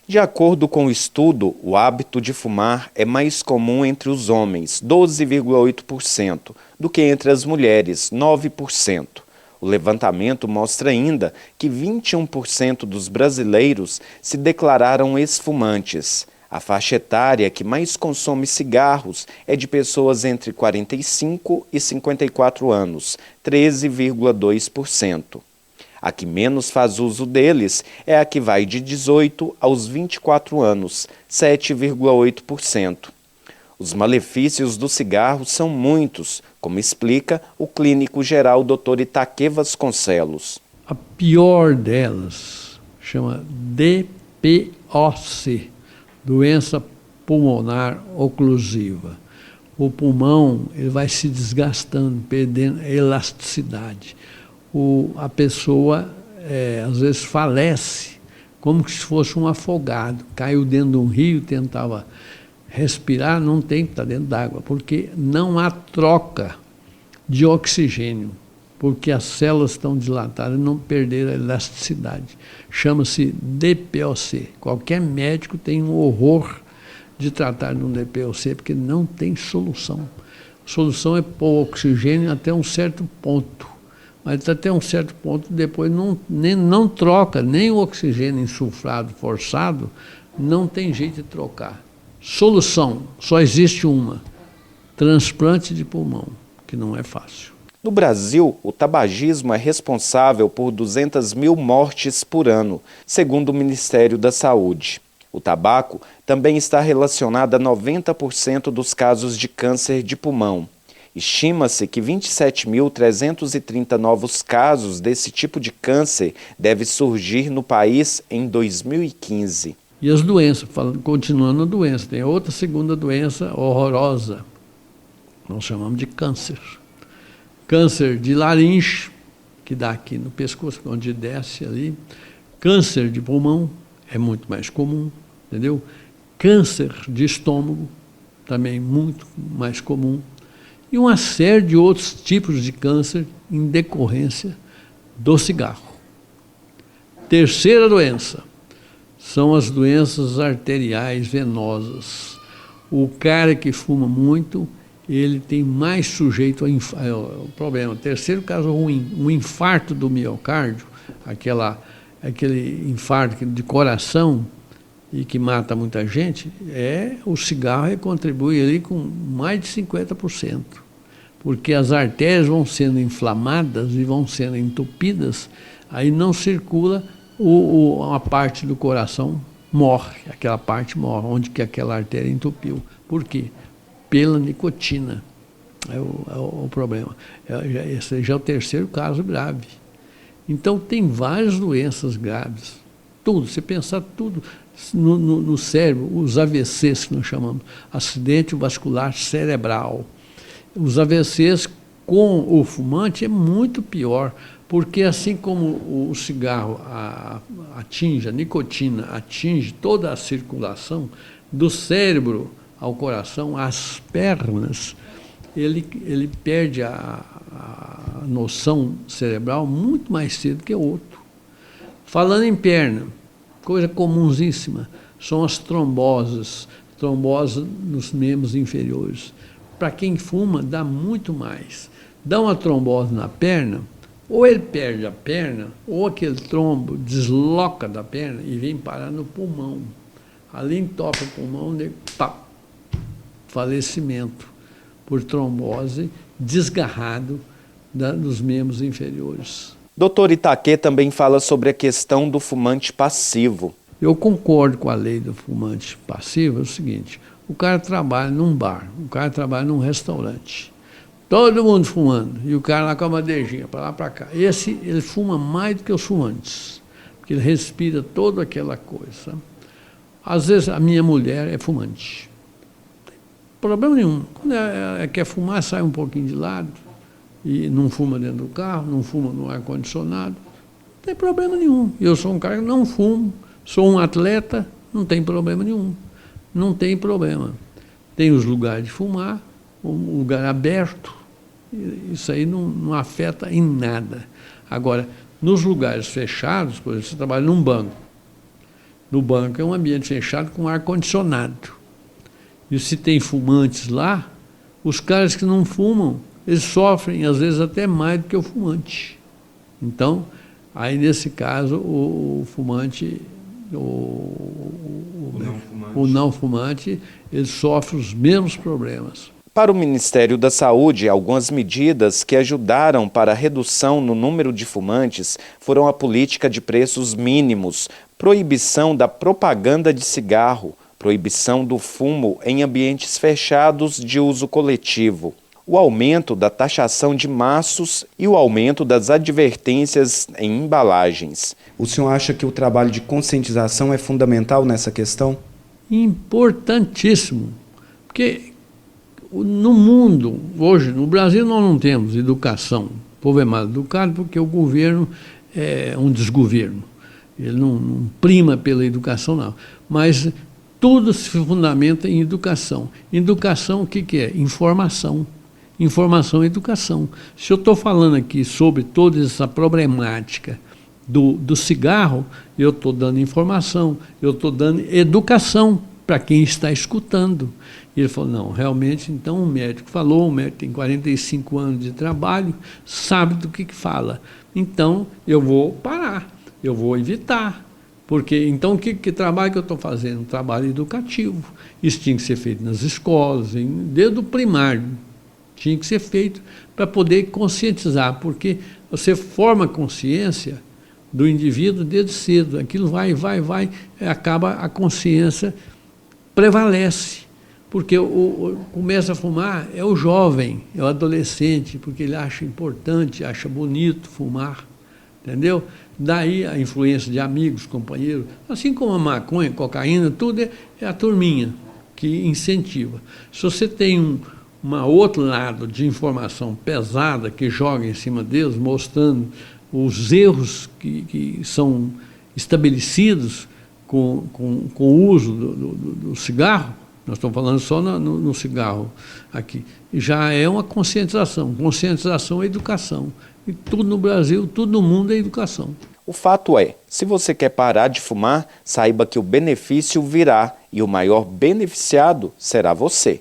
De acordo com o estudo, o hábito de fumar é mais comum entre os homens, 12,8%, do que entre as mulheres, 9%. O levantamento mostra ainda que 21% dos brasileiros se declararam ex-fumantes. A faixa etária que mais consome cigarros é de pessoas entre 45 e 54 anos, 13,2%. A que menos faz uso deles é a que vai de 18 aos 24 anos, 7,8%. Os malefícios do cigarro são muitos, como explica o clínico geral Dr. Itaquê Vasconcelos. A pior delas chama DPOC, doença pulmonar oclusiva. O pulmão ele vai se desgastando, perdendo a elasticidade. A pessoa, às vezes, falece, como se fosse um afogado. Caiu dentro de um rio, tentava respirar, não tem, está dentro d'água, porque não há troca de oxigênio, porque as células estão dilatadas e não perderam a elasticidade. Chama-se DPOC. Qualquer médico tem um horror de tratar de um DPOC, porque não tem solução. A solução é pôr oxigênio até um certo ponto. Mas até um certo ponto, depois não troca, nem o oxigênio insuflado forçado, não tem jeito de trocar. Solução, só existe uma: transplante de pulmão, que não é fácil. No Brasil, o tabagismo é responsável por 200 mil mortes por ano, segundo o Ministério da Saúde. O tabaco também está relacionado a 90% dos casos de câncer de pulmão. Estima-se que 27.330 novos casos desse tipo de câncer devem surgir no país em 2015. E as doenças, continuando a doença, tem outra segunda doença horrorosa, nós chamamos de câncer. Câncer de laringe, que dá aqui no pescoço, onde desce ali. Câncer de pulmão é muito mais comum, entendeu? Câncer de estômago, também muito mais comum. E uma série de outros tipos de câncer em decorrência do cigarro. Terceira doença são as doenças arteriais venosas. O cara que fuma muito, ele tem mais sujeito ao problema. Terceiro caso ruim, um infarto do miocárdio, aquele infarto de coração e que mata muita gente, o cigarro contribui ali com mais de 50%. Porque as artérias vão sendo inflamadas e vão sendo entupidas, aí não circula, a parte do coração morre, aquela parte morre, onde que aquela artéria entupiu. Por quê? Pela nicotina. É o problema. Esse já é o terceiro caso grave. Então, tem várias doenças graves. Tudo, você pensar tudo no cérebro, os AVCs que nós chamamos, acidente vascular cerebral. Os AVCs com o fumante é muito pior, porque assim como o cigarro atinge, a nicotina atinge toda a circulação, do cérebro ao coração, às pernas, ele perde a noção cerebral muito mais cedo que o outro. Falando em perna, coisa comunsíssima, são as tromboses nos membros inferiores. Para quem fuma, dá muito mais. Dá uma trombose na perna, ou ele perde a perna, ou aquele trombo desloca da perna e vem parar no pulmão. Ali entope o pulmão, falecimento por trombose, desgarrado dos membros inferiores. Dr. Itaquê também fala sobre a questão do fumante passivo. Eu concordo com a lei do fumante passivo, é o seguinte: o cara trabalha num bar, o cara trabalha num restaurante, todo mundo fumando, e o cara lá com a bandejinha, para lá, para cá. Ele fuma mais do que os fumantes, porque ele respira toda aquela coisa. Sabe? Às vezes a minha mulher é fumante. Não tem problema nenhum. Quando ela quer fumar, sai um pouquinho de lado, e não fuma dentro do carro, não fuma no ar-condicionado, não tem problema nenhum. Eu sou um cara que não fumo, sou um atleta, não tem problema nenhum. Não tem problema. Tem os lugares de fumar, um lugar aberto, isso aí não afeta em nada. Agora, nos lugares fechados, por exemplo, você trabalha num banco. no banco é um ambiente fechado com ar-condicionado. E se tem fumantes lá, os caras que não fumam, eles sofrem, às vezes, até mais do que o fumante. Então, aí nesse caso, o fumante, o não fumante, ele sofre os mesmos problemas. Para o Ministério da Saúde, algumas medidas que ajudaram para a redução no número de fumantes foram a política de preços mínimos, proibição da propaganda de cigarro, proibição do fumo em ambientes fechados de uso coletivo, o aumento da taxação de maços e o aumento das advertências em embalagens. O senhor acha que o trabalho de conscientização é fundamental nessa questão? Importantíssimo, porque no mundo, hoje, no Brasil nós não temos educação. O povo é mal educado porque o governo é um desgoverno. Ele não prima pela educação, não. Mas tudo se fundamenta em educação. Educação, o que é? Informação. Informação e educação. Se eu estou falando aqui sobre toda essa problemática do cigarro, eu estou dando informação, eu estou dando educação para quem está escutando. E ele falou, não, realmente, então o médico falou, o médico tem 45 anos de trabalho, sabe do que fala. Então, eu vou parar, eu vou evitar. Porque, então, que trabalho que eu estou fazendo? Um trabalho educativo. Isso tinha que ser feito nas escolas, desde o primário. Tinha que ser feito para poder conscientizar, porque você forma a consciência do indivíduo desde cedo. Aquilo vai, acaba a consciência prevalece. Porque começa a fumar é o jovem, é o adolescente, porque ele acha importante, acha bonito fumar, entendeu? Daí a influência de amigos, companheiros, assim como a maconha, a cocaína, tudo é a turminha que incentiva. Se você tem outro lado de informação pesada que joga em cima deles, mostrando os erros que são estabelecidos com o uso do cigarro, nós estamos falando só no cigarro aqui, já é uma conscientização. Conscientização é educação. E tudo no Brasil, tudo no mundo é educação. O fato é, se você quer parar de fumar, saiba que o benefício virá e o maior beneficiado será você.